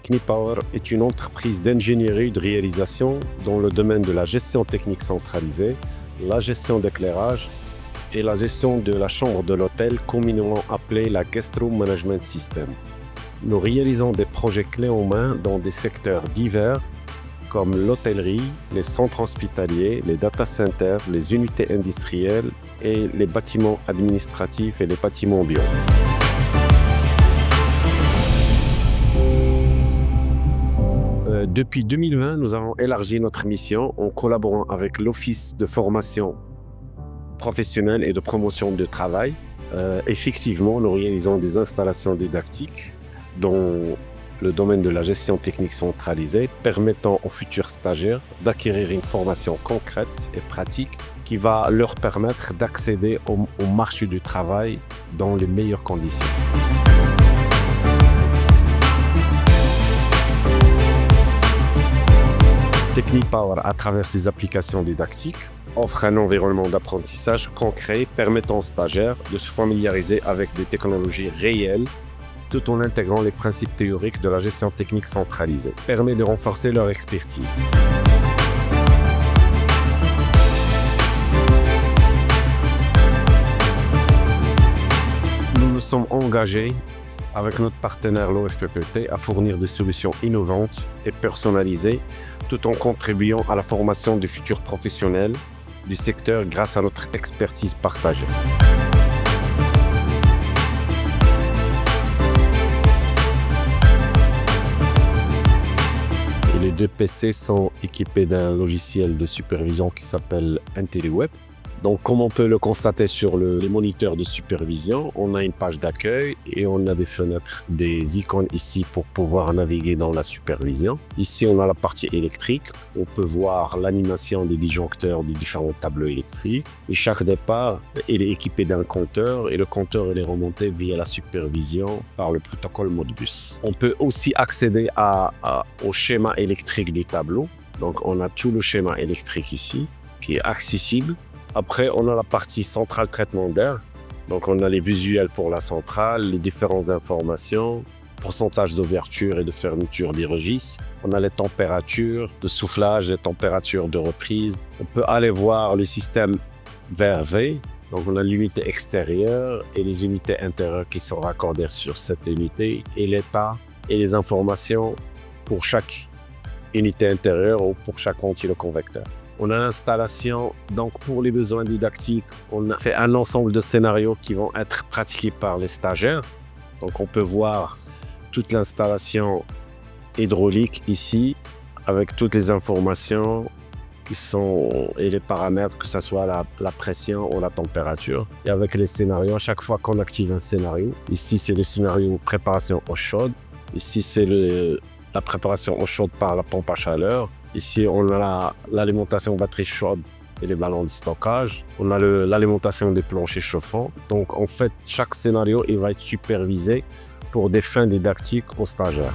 Technipower est une entreprise d'ingénierie et de réalisation dans le domaine de la gestion technique centralisée, la gestion d'éclairage et la gestion de la chambre de l'hôtel, communément appelée la Guest Room Management System. Nous réalisons des projets clés en main dans des secteurs divers comme l'hôtellerie, les centres hospitaliers, les data centers, les unités industrielles et les bâtiments administratifs et les bâtiments bio. Depuis 2020, nous avons élargi notre mission en collaborant avec l'Office de formation professionnelle et de promotion du travail. Effectivement, nous réalisons des installations didactiques dans le domaine de la gestion technique centralisée, permettant aux futurs stagiaires d'acquérir une formation concrète et pratique qui va leur permettre d'accéder au marché du travail dans les meilleures conditions. Technipower, à travers ses applications didactiques, offre un environnement d'apprentissage concret permettant aux stagiaires de se familiariser avec des technologies réelles tout en intégrant les principes théoriques de la gestion technique centralisée. Permet de renforcer leur expertise. Nous nous sommes engagés avec notre partenaire l'OFPPT à fournir des solutions innovantes et personnalisées tout en contribuant à la formation des futurs professionnels du secteur grâce à notre expertise partagée. Et les deux PC sont équipés d'un logiciel de supervision qui s'appelle IntelliWeb. Donc, comme on peut le constater sur les moniteurs de supervision, on a une page d'accueil et on a des fenêtres, des icônes ici pour pouvoir naviguer dans la supervision. Ici, on a la partie électrique. On peut voir l'animation des disjoncteurs des différents tableaux électriques. Et chaque départ, il est équipé d'un compteur et le compteur il est remonté via la supervision par le protocole Modbus. On peut aussi accéder au schéma électrique du tableau. Donc, on a tout le schéma électrique ici qui est accessible. Après, on a la partie centrale traitement d'air. Donc, on a les visuels pour la centrale, les différentes informations, pourcentage d'ouverture et de fermeture des registres. On a les températures de soufflage, les températures de reprise. On peut aller voir le système VRV. Donc, on a l'unité extérieure et les unités intérieures qui sont raccordées sur cette unité et l'état et les informations pour chaque unité intérieure ou pour chaque ventiloconvecteur. On a l'installation, donc pour les besoins didactiques, on a fait un ensemble de scénarios qui vont être pratiqués par les stagiaires. Donc on peut voir toute l'installation hydraulique ici, avec toutes les informations et les paramètres, que ce soit la pression ou la température. Et avec les scénarios, à chaque fois qu'on active un scénario, ici c'est le scénario préparation eau chaude, ici c'est la préparation eau chaude par la pompe à chaleur. Ici, on a l'alimentation batterie chaude et les ballons de stockage. On a l'alimentation des planchers chauffants. Donc, en fait, chaque scénario il va être supervisé pour des fins didactiques aux stagiaires.